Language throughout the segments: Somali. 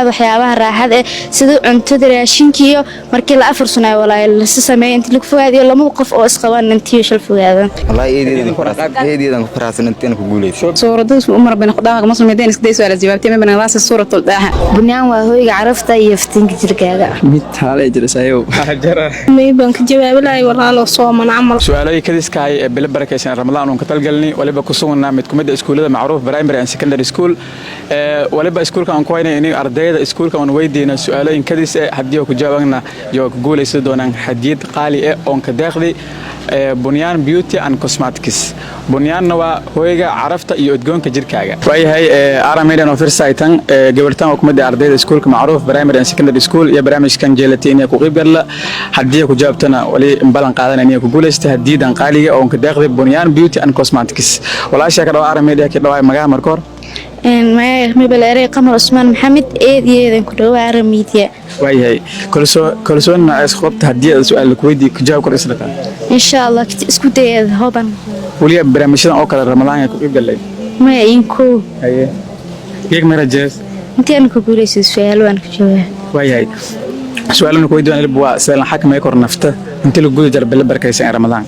waxyaabaha raaxada sida cuntada raashinkiyo markii la afur sano walaa la sameeyay inta lagu fogaadiyo lama qof oo isqabaan intii shal fogaadaan wallahi eedeedan ku faraxsan intaan ku guuleyso suurada umar bin khadaam muslimeedeen isday su'aal jawaabtay ma banaadaas suuratul daaha bunyaan waa hoyga carafta iyo iftiinka jirkaaga mid taale jirasayo hajara may baan ka jawaabilay walaalo sooman amal su'aalaha kadiskaay ee bil barakeysan ramadaan oo ka talgalni waliba ku sugnaa mid kumid iskuulada macruuf primary and secondary school waliba iskuulka aan ku haynay in ardayda iskuulka aan weydiina su'aalaha kadis hadii ku jawaabna iyo ku guuleysan doonaan hadiyad qaali ah oo ka deeqday bunyaan beauty and cosmetics bunyaanna waa hoyga carafta iyo udgoonka jirkaaga waayahay arameedan oo firsaytan gabartan oo kumid ardayda iskuulka macruuf primary and secondary school iyo barnaamijkan jeelateen ku qeyb gala hadii ku jawaabtana wali balan qaadanaya ku guuleystay hadiidan qaaliga oo ka deeqday bunyaan beauty and cosmetics walaasha ka dhaw arameedan ka dhaw magaca markoor ما بلاري قمر عثمان محمد إيدي كله عرميديا waayahay kalsoon naas qabta hadii su'aal ku weydiiyo ka jawaab karo إن شاء الله كنت اسكت هوبان waliya barnaamijyadan oo kala ramadaan ku qeyb galay ما ينكو haye geeg marajees انت أنا كقوليس السؤال وأنا كجواب waayahay su'aalan ku weydiin ilaa waa su'aal xakmay kor nafta inta lagu gudo jar bil barakeysan ramadaan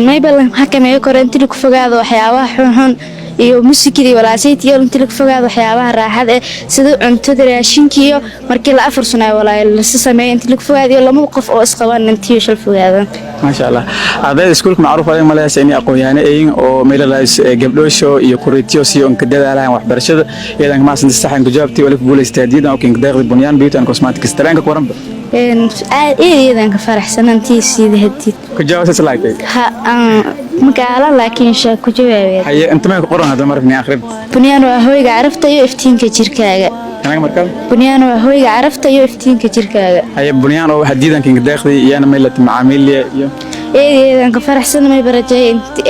ما يبلغ حكم يكور أنت لك فجأة وحياة حن iyo muusikadii walaasaytii iyo inta lagu fogaado waxyaabaha raaxada sida cuntada raashinkiyo markii la afur sano walaa la sameeyay inta lagu fogaadiyo lama qof oo isqabaan intii shal fogaadaan ma sha Allah ardayda iskuulka macruuf ah Malaysia inay aqoon oo meelahaas gabdhoosho iyo kuritiyo si oo ka dadaalaan waxbarashada iyadana ma san saxan ku jawaabtay wala ku guuleystay diidan oo kin deeqday bunyaan beauty and cosmetics taranka ku waran إيدي ka faraxsanantii sidii hadii ku jawaabtay salaatay ha magaala laakiin shaa ku jawaabay haye inta ma ku qoran hada markii akhrin bunyaan waa hoyga carafta iyo iftiinka jirkaaga anaga markaa bunyaan waa hoyga carafta iyo iftiinka jirkaaga haye bunyaan oo hadiidan kin deeqday iyana meelad macaamiliya iyo إيدي ka faraxsan may barajay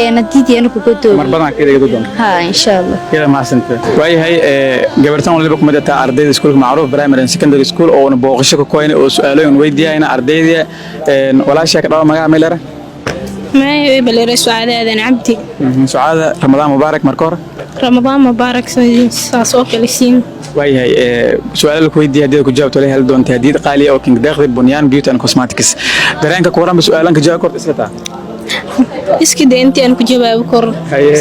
in diidiyana ku godo mar badan kida doon ha insha Allah kida ma santa waayahay gabartan waliba kumid ah ardayda iskuulka macruuf primary and secondary school oo booqasho ku koonay oo su'aalayn weydiiyayna ardayda walaasha ka dhaw magaca meelera ما بلاري سعادة عبدي سعادة رمضان مبارك مركور رمضان مبارك ساسوك لسين waayahay su'aal ku weydiiyay hadii ku jawaabto leeyahay hal doon tahdiid qaali oo king deeqday bunyaan beauty and cosmetics dareenka ku waran su'aalan ka jawaab kort iska taa iski deenti aan ku jawaab kor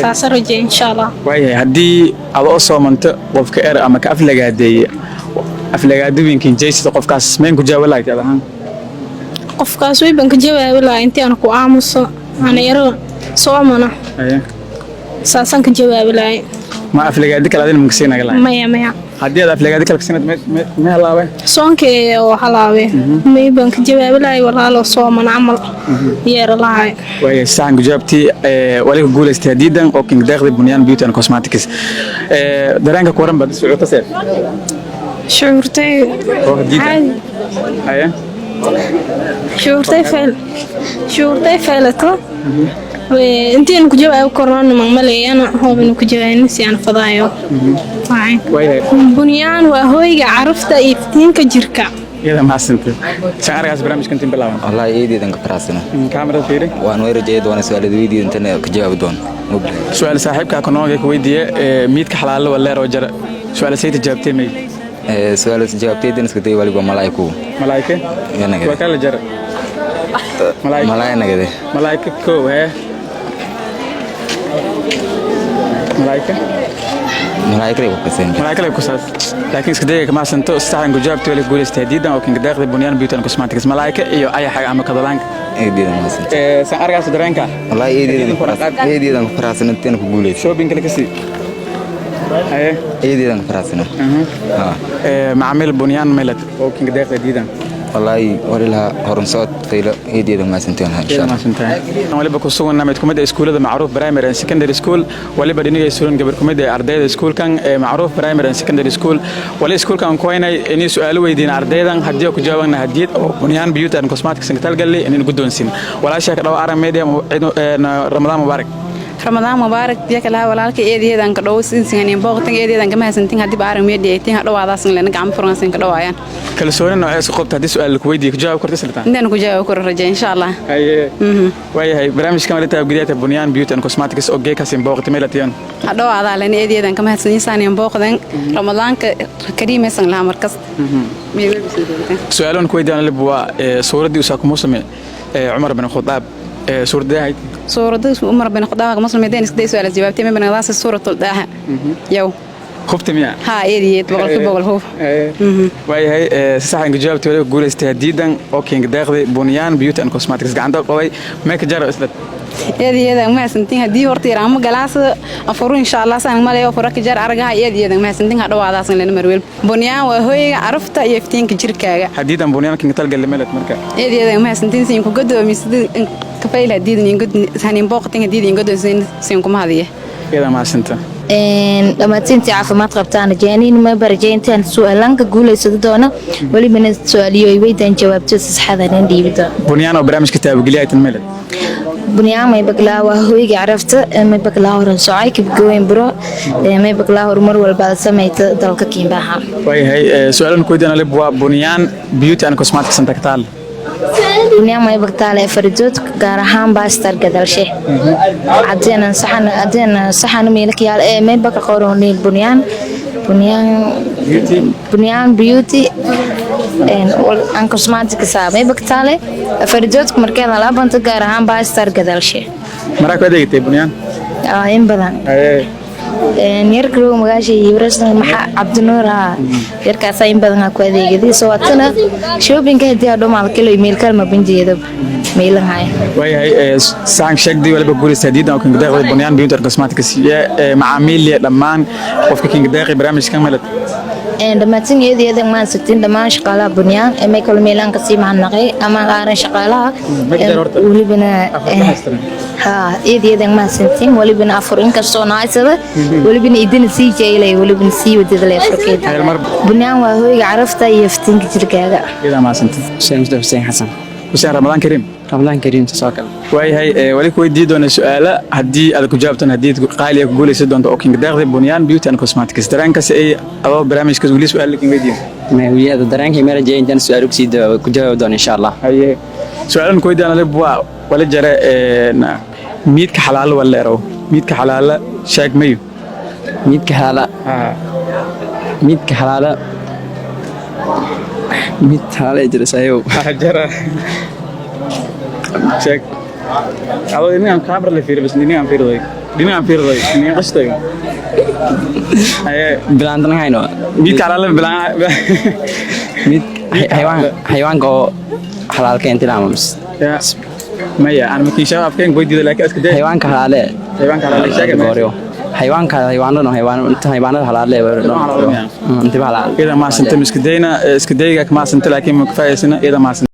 saasa rajay insha Allah waayahay hadii aad oo soomanto qofka eer ama ka aflagaadooyinka jeysida qofkaas meen ku jawaab lahayd ahaan qofkaas way ban ka jawaab lahayd intii aan ku aamuso ana yaro soomana saasan ka jawaab lahayd ma aflagaadi kala adin mugsiina galay maya hadii aad aflagaadi kala kasnad ma halaawe soonkee oo halaawe may ban ka jawaab lahayd walaalo soomana amal yeer lahaay way saan jawaabti wali ku guuleystay hadiidan oo king deeqday bunyaan beauty and cosmetics dareenka ku waran bad suuqta seed شعورتي عادي هيا شعورتي فعلته وانتي انو كجواب كورونا مالي انا هو انو كجواب نسي انا فضايو بنيان وهويga carafta iftiinka jirka iyada ma asante saargaas barnaamijkan tin bilaaban wallahi eedeedan ka faraxsana kaamirada fiiri waan way rajay doona su'aalada weydiin inta ka jawaab doon su'aal saaxiibka ka nooga ku weydiiyay miidka xalaal wala leer oo jar su'aal sayta jawaabtay may سؤال جوابتي إنك تدي والي بملايكو ملايكة يا نجدة وكالة جرى ملايكة نجدة ملايكة كو ها ملايكة ملايكة يبقى ملايكة يبقى لكن سكدي كمان سنتو استعان جوابتي والي قولي استهديدا وكان قد ياخذ بنيان بيوتن كوسماتكس ملايكة إيو أي حاجة عم كذلانك إيه دي ما سنت سأرجع سدرانكا والله إيه دي دم فراس نتين كقولي شو بينك لكسي ايه دي دان فراسنا معامل بنيان ملت وكينج داخل جديدا والله ولها هرنسات فيلا ايه دي دان ما سنتين ان شاء الله wali ba ku sugan named kumada iskuulada macruuf primary and secondary school wali ba dhiniga suulan gabar kumada ardayda iskuulkan macruuf primary and secondary school wali iskuulkan ku inay inay su'aalo weydiin ardaydan hadii ku jawaabna hadiyad oo bunyaan beauty and cosmetics inta talgalay inay guddoonsin walaasha ka dhaw aran media Ramadan Mubarak رمضان مبارك ديك لها walaalka eedeedan ka dhaw sinsiin booqtan eedeedan kama hasantin hadii baaran meedii tin hadhow aadaas lana gacmo furansan ka dhawaayaan kalsooni noocaas qobta hadii su'aal ku weydiiyo jawaab kartaa siltaan inaan ku jawaab karo raja insha Allah waayahay barnaamijkan wali taabgeliyaata Bunyan Beauty and Cosmetics oo geekasin booqta meelatiyan hadhow aada lana eedeedan kama hasantin booqdan ramadaanka kariimaysan laha markas su'aalan ku weydiiyaan libwa suuradii usaa ku muusame Umar bin Khattab suuradahay suurada Umar bin Khattab muslimeedeen isday su'aal jawaabtay ma banadaas suuratul daaha yow خفتم يعني ها إيدي بقول هو واي هاي صح إنك جاوبت ولا قول استهديدا أوكي إنك داخل بنيان بيوت أند كوسماتكس عندك قوي ما كجرب أسلت إيدي ما سنتين هدي ورتي رام جلاس أفرو إن شاء الله سان ما ليه أفرك جر أرجع إيدي ما سنتين هذا وعد أصلا لنا مرويل بنيان وهو عرفت يفتين كجر كاجا حديدا بنيان كنت تلقى اللي ملت مركا إيدي ما سنتين سين كجد ومسد كفايل هدي ينقد ثاني باقتين هدي ينقد سين كم هذه كذا ما سنت dhammaantiintii caafimaad qabtaan jaaniin ma barajayntaan su'aalanka guuleysada doona walibana su'aaliyo ay weydaan jawaabto saxadan dhiibida Bunyan oo barnaamijka taabgeliya tan meel Bunyan may baglaa waa hooyga carafta may baglaa horan socay kibgoyn bro may baglaa horumar walba sameeyta dalka Kiimbaha way hay su'aalan ku weydiina lib waa Bunyan Beauty and Cosmetics Center kataal Bunyan may bagtaale faridood gaar ahaan baastar gadalshe cadeen saxan meelkiyaal may baka qoroneel Bunyan Beauty and Cosmetics may bagtaale faridood markay la banta gaar ahaan baastar gadalshe maraka adeegtay Bunyan in badan yarkaro magaashay Ibrahim maxa Cabdinuur yarkaas in badan ku adeegay soo watana shopping hadii aad dhamaad kale email kalma banjeedo mailan hay way hay saan sheegdi wala guul istadiidan oo kan daaqay Bunyan Beauty and Cosmetics macaamiil dhamaan qofka kan daaqay barnaamijkan malad dhammaantiin eedeedan ma sitin dhamaan shaqaalaha Bunyan ay kala meelan ka sii mahnaqay ama qaaran shaqaalaha walibana ha eedeedan ma sitin walibana afur in kastoo naaysada walibana idin sii jeelay walibana sii wadada la farkeeda Bunyan waa hooyga carafta iyo iftiinka jirkaaga ila ma sintin Hussein Hassan Hussein Ramadan Kareem رمضان كريم تساكل way hay wali ku weydiin doona su'aala hadii aad ku jawaabtaan hadii qaali ku guuleysan doonto oo king daaqday Bunyan Beauty and Cosmetics dareenkaas ay adoo barnaamijka wali su'aal lakin weydiin ما هي هذا درانك ميرا جاي إنت سؤالك سيد كجاوب دون إن شاء الله هي سؤال كويس أنا لبوا ولا جرى ميت كحلال ولا رو ميت كحلال شاك ميو ميت كحالة ميت كحالة ميت حالة جلس أيوه جرى شاك أو إني عم كاميرا اللي فيه بس إني عم فيه ضيق إني قصدي بلاندنا هاي نو ميت كحلال بلان ميت حيوان كو حلال كأنت لامس ما هي أنا مكيشة أفكار بودي ذلك أسكت حيوان كحالة شاك غوريو حيوان لا حيوان حلال له انت حلال إذا ما سنت مسكدينا اسكديك ما سنت لكن مكفاية سنة إذا ما سنت